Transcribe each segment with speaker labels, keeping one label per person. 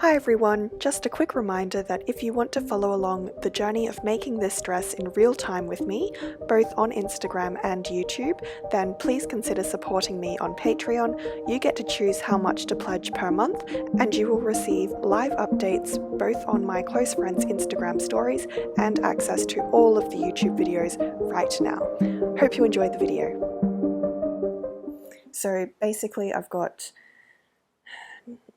Speaker 1: Hi everyone, just a quick reminder that if you want to follow along the journey of making this dress in real time with me, both on Instagram and YouTube, then please consider supporting me on Patreon. You get to choose how much to pledge per month, and you will receive live updates both on my close friends' Instagram stories and access to all of the YouTube videos right now. Hope you enjoyed the video. So basically I've got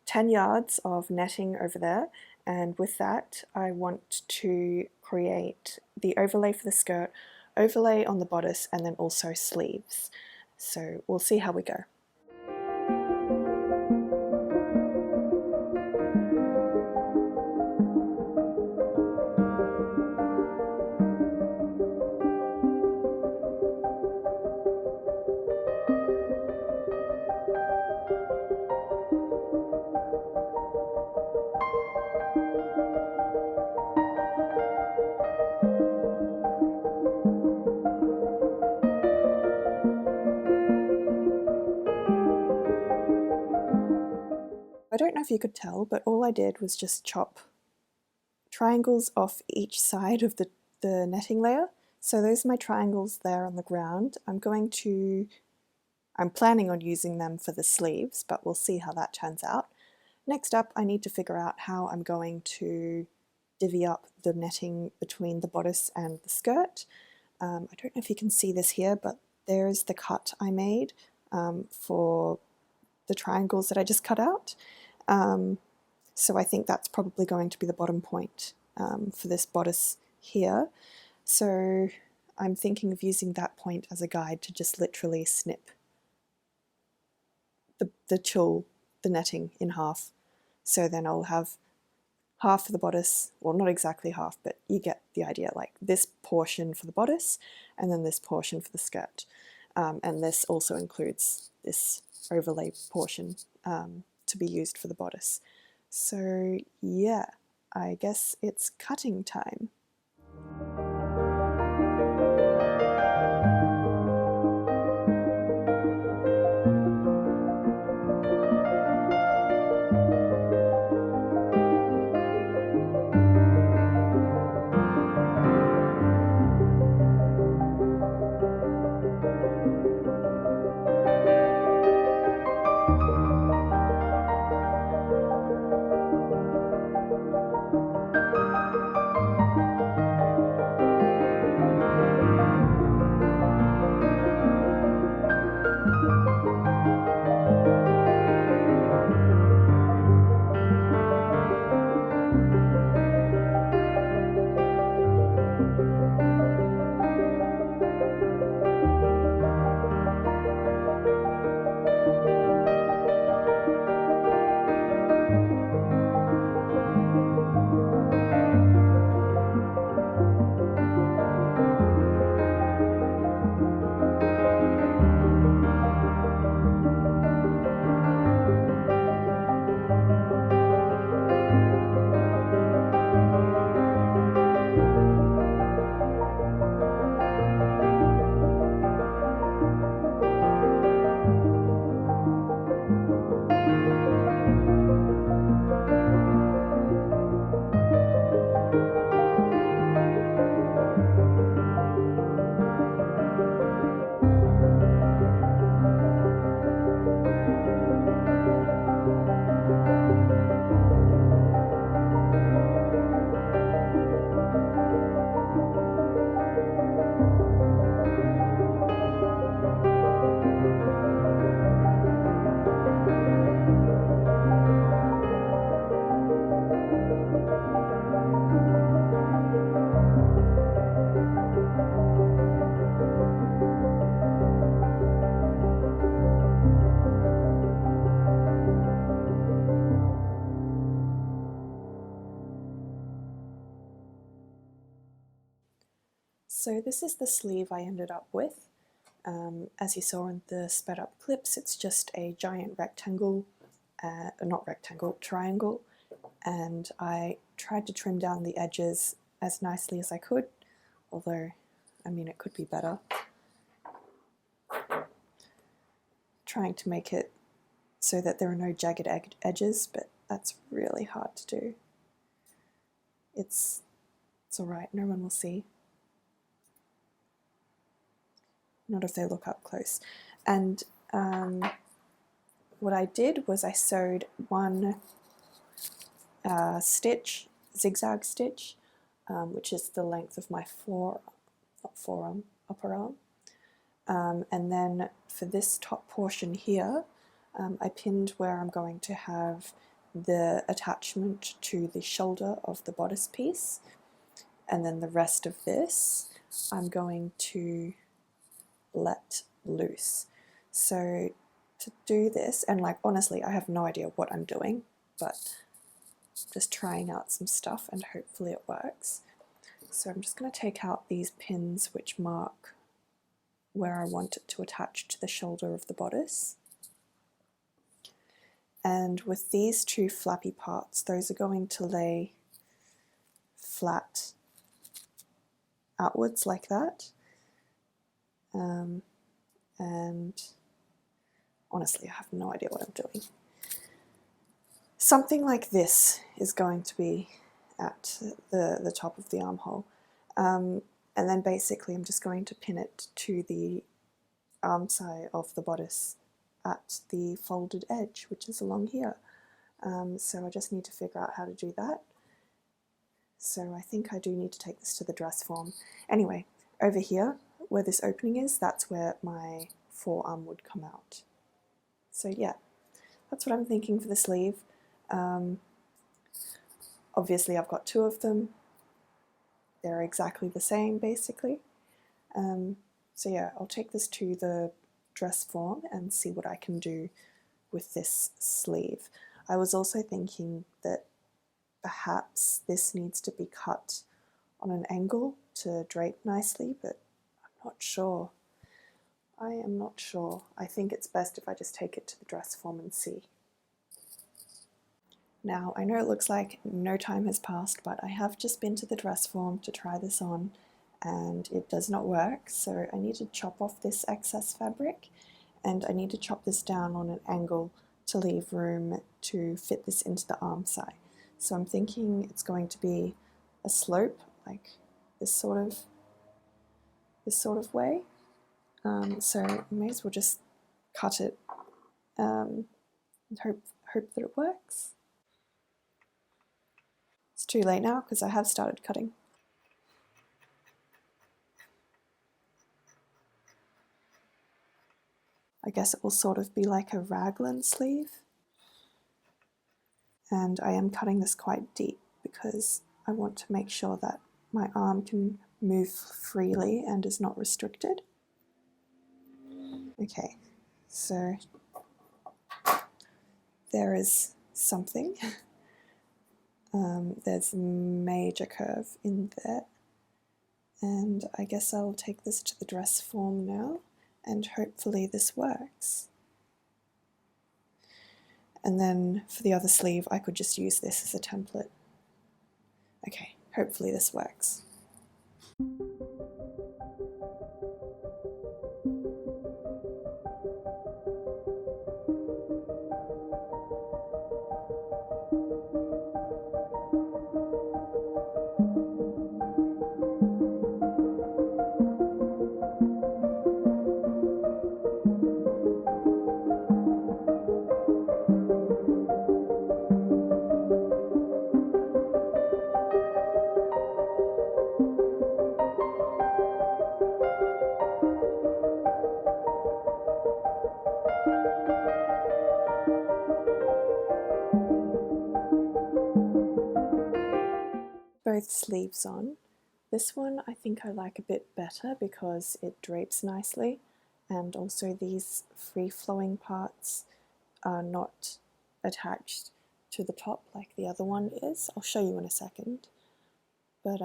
Speaker 1: 10 yards of netting over there, and with that I want to create the overlay for the skirt, overlay on the bodice, and then also sleeves. So we'll see how we go. I don't know if you could tell, but all I did was just chop triangles off each side of the netting layer. So those are my triangles there on the ground. I'm planning on using them for the sleeves, but we'll see how that turns out. Next up, I need to figure out how I'm going to divvy up the netting between the bodice and the skirt. I don't know if you can see this here, but there's the cut I made for the triangles that I just cut out. So I think that's probably going to be the bottom point for this bodice here. So I'm thinking of using that point as a guide to just literally snip the netting in half. So then I'll have half for the bodice, well not exactly half, but you get the idea, like this portion for the bodice and then this portion for the skirt. And this also includes this overlay portion to be used for the bodice. So yeah, I guess it's cutting time. So this is the sleeve I ended up with. As you saw in the sped up clips, it's just a giant rectangle, triangle, and I tried to trim down the edges as nicely as I could, although, I mean, it could be better. Trying to make it so that there are no jagged edges, but that's really hard to do. It's alright, no one will see. Not if they look up close. And what I did was I sewed one stitch, zigzag stitch, which is the length of my upper arm. And then for this top portion here, I pinned where I'm going to have the attachment to the shoulder of the bodice piece, and then the rest of this I'm going to let loose. So to do this, and like honestly I have no idea what I'm doing, but just trying out some stuff and hopefully it works. So I'm just going to take out these pins which mark where I want it to attach to the shoulder of the bodice. And with these two flappy parts, those are going to lay flat outwards like that. And honestly, I have no idea what I'm doing. Something like this is going to be at the top of the armhole. And then basically I'm just going to pin it to the arm side of the bodice at the folded edge, which is along here. So I just need to figure out how to do that. So I think I do need to take this to the dress form. Anyway, over here, where this opening is, that's where my forearm would come out. So yeah, that's what I'm thinking for the sleeve. Obviously I've got two of them. They're exactly the same, basically. So yeah, I'll take this to the dress form and see what I can do with this sleeve. I was also thinking that perhaps this needs to be cut on an angle to drape nicely, but I'm not sure. I am not sure. I think it's best if I just take it to the dress form and see. Now, I know it looks like no time has passed, but I have just been to the dress form to try this on and it does not work, so I need to chop off this excess fabric and I need to chop this down on an angle to leave room to fit this into the arm side. So I'm thinking it's going to be a slope, like this sort of way. So I may as well just cut it and hope that it works. It's too late now because I have started cutting. I guess it will sort of be like a raglan sleeve. And I am cutting this quite deep because I want to make sure that my arm can move freely and is not restricted. Okay, so there is something. There's a major curve in there. And I guess I'll take this to the dress form now and hopefully this works. And then for the other sleeve I could just use this as a template. Okay, hopefully this works. Both sleeves on. This one I think I like a bit better because it drapes nicely and also these free-flowing parts are not attached to the top like the other one is. I'll show you in a second. But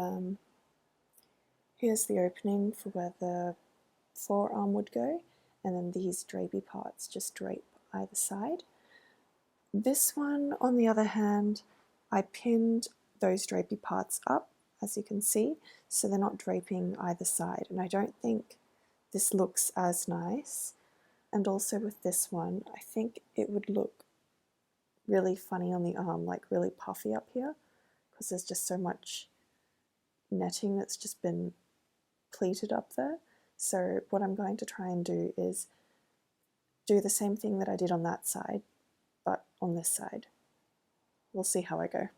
Speaker 1: here's the opening for where the forearm would go, and then these drapey parts just drape either side. This one, on the other hand, I pinned those drapey parts up, as you can see, so they're not draping either side, and I don't think this looks as nice. And also with this one, I think it would look really funny on the arm, like really puffy up here, because there's just so much netting that's just been pleated up there. So what I'm going to try and do is do the same thing that I did on that side, but on this side. We'll see how I go.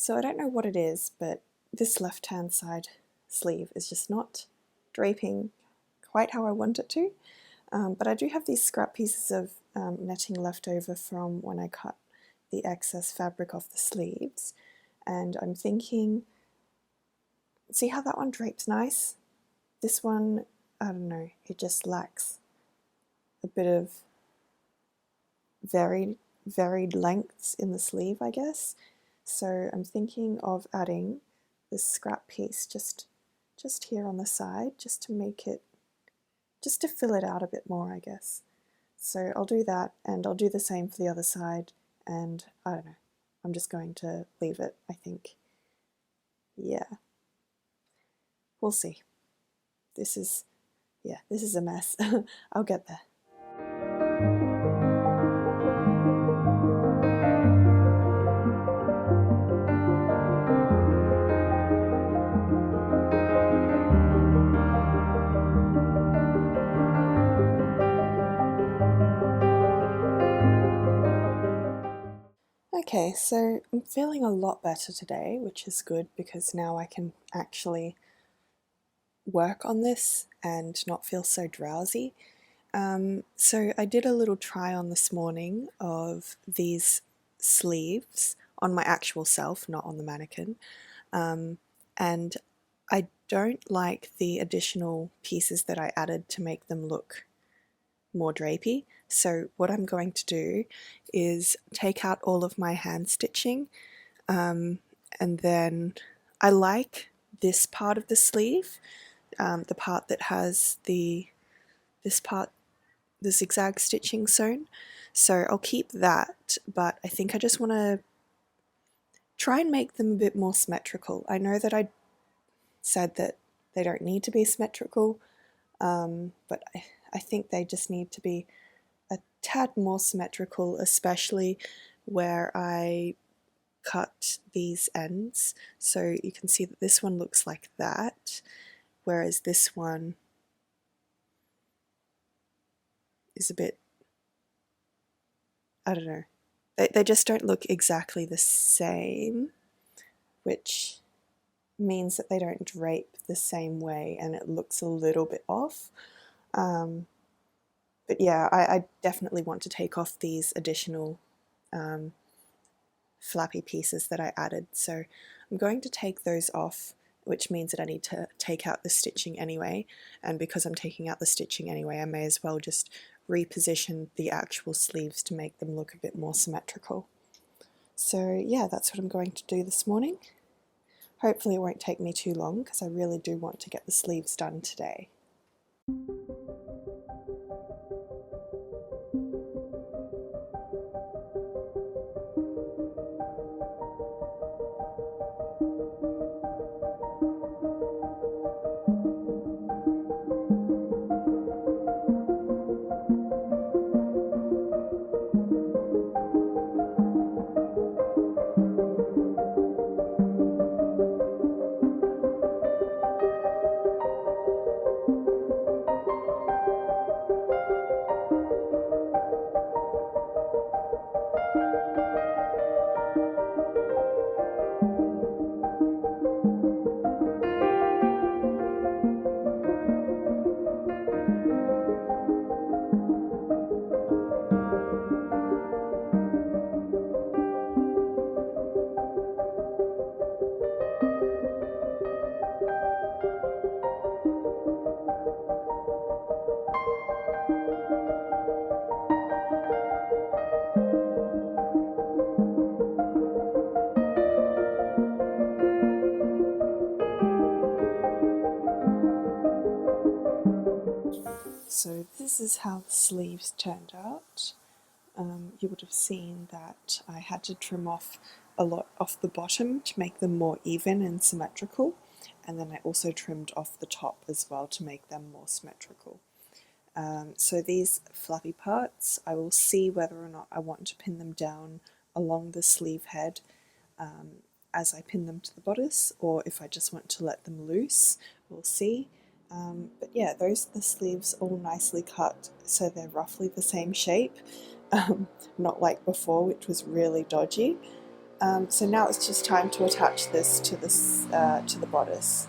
Speaker 1: So I don't know what it is, but this left-hand side sleeve is just not draping quite how I want it to. But I do have these scrap pieces of netting left over from when I cut the excess fabric off the sleeves. And I'm thinking, see how that one drapes nice? This one, I don't know, it just lacks a bit of varied lengths in the sleeve, I guess. So I'm thinking of adding this scrap piece just here on the side, just to make it, just to fill it out a bit more, I guess. So I'll do that, and I'll do the same for the other side, and I don't know, I'm just going to leave it, I think. Yeah. We'll see. This is a mess. I'll get there. Okay, so I'm feeling a lot better today, which is good because now I can actually work on this and not feel so drowsy. So I did a little try on this morning of these sleeves on my actual self, not on the mannequin, and I don't like the additional pieces that I added to make them look more drapey. So what I'm going to do is take out all of my hand stitching, and then I like this part of the sleeve, the part that has the zigzag stitching sewn. So I'll keep that, but I think I just want to try and make them a bit more symmetrical. I know that I said that they don't need to be symmetrical, but I think they just need to be a tad more symmetrical, especially where I cut these ends. So you can see that this one looks like that, whereas this one is a bit, I don't know, they just don't look exactly the same, which means that they don't drape the same way and it looks a little bit off. But yeah, I definitely want to take off these additional flappy pieces that I added. So I'm going to take those off, which means that I need to take out the stitching anyway. And because I'm taking out the stitching anyway, I may as well just reposition the actual sleeves to make them look a bit more symmetrical. So yeah, that's what I'm going to do this morning. Hopefully it won't take me too long because I really do want to get the sleeves done today. this is how the sleeves turned out. You would have seen that I had to trim off a lot off the bottom to make them more even and symmetrical, and then I also trimmed off the top as well to make them more symmetrical. So these fluffy parts, I will see whether or not I want to pin them down along the sleeve head as I pin them to the bodice, or if I just want to let them loose, we'll see. But yeah, those are the sleeves all nicely cut, so they're roughly the same shape, not like before, which was really dodgy. So now it's just time to attach this to the bodice.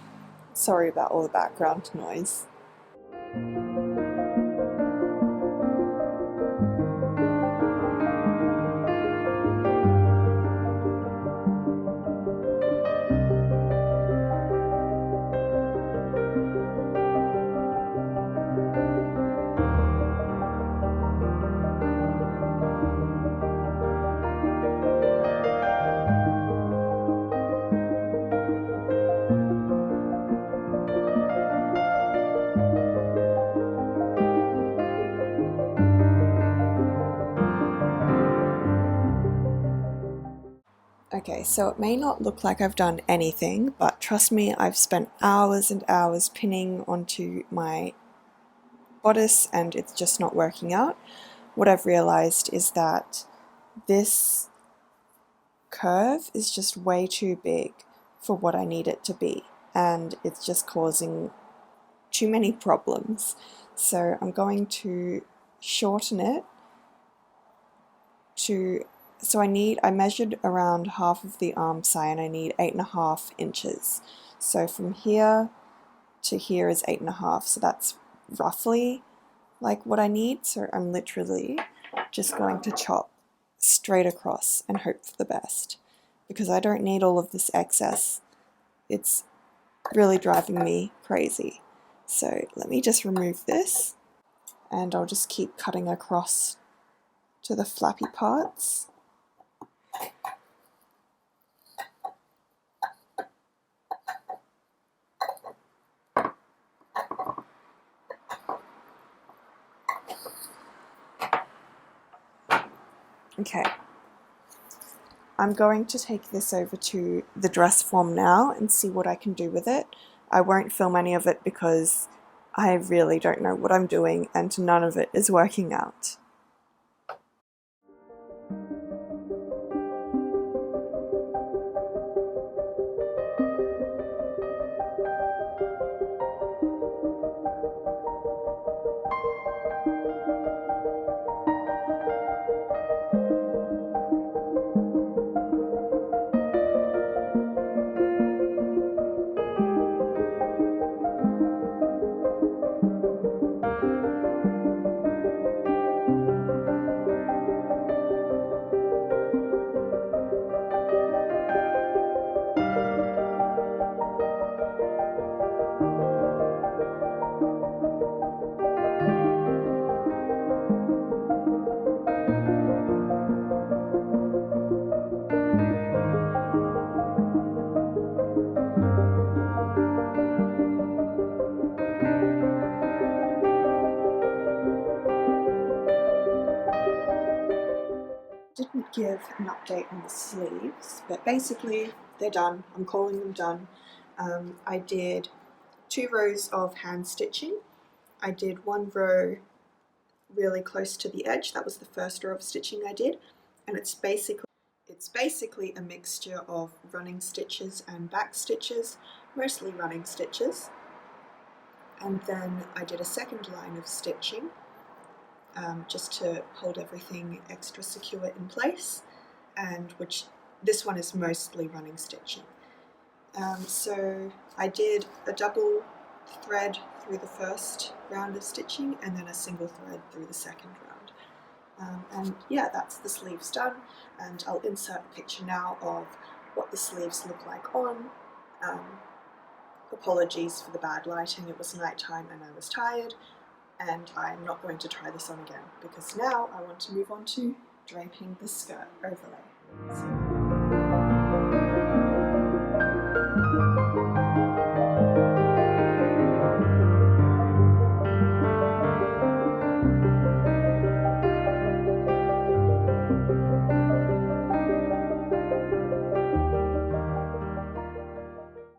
Speaker 1: Sorry about all the background noise. Okay, so it may not look like I've done anything, but trust me, I've spent hours and hours pinning onto my bodice and it's just not working out. What I've realized is that this curve is just way too big for what I need it to be, and it's just causing too many problems. So I'm going to shorten it to, so I measured around half of the arm side and I need 8.5 inches. So from here to here is 8.5, so that's roughly like what I need. So I'm literally just going to chop straight across and hope for the best, because I don't need all of this excess. It's really driving me crazy. So let me just remove this, and I'll just keep cutting across to the flappy parts. Okay, I'm going to take this over to the dress form now and see what I can do with it. I won't film any of it because I really don't know what I'm doing and none of it is working out. Didn't give an update on the sleeves, but basically they're done. I'm calling them done. I did 2 rows of hand stitching. I did 1 row really close to the edge. That was the first row of stitching I did, and it's basically a mixture of running stitches and back stitches, mostly running stitches. And then I did a second line of stitching just to hold everything extra secure in place, and which this one is mostly running stitching. So I did a double thread through the first round of stitching and then a single thread through the second round. And yeah, that's the sleeves done, and I'll insert a picture now of what the sleeves look like on. Apologies for the bad lighting, it was nighttime and I was tired, and I'm not going to try this on again because now I want to move on to draping the skirt overlay. So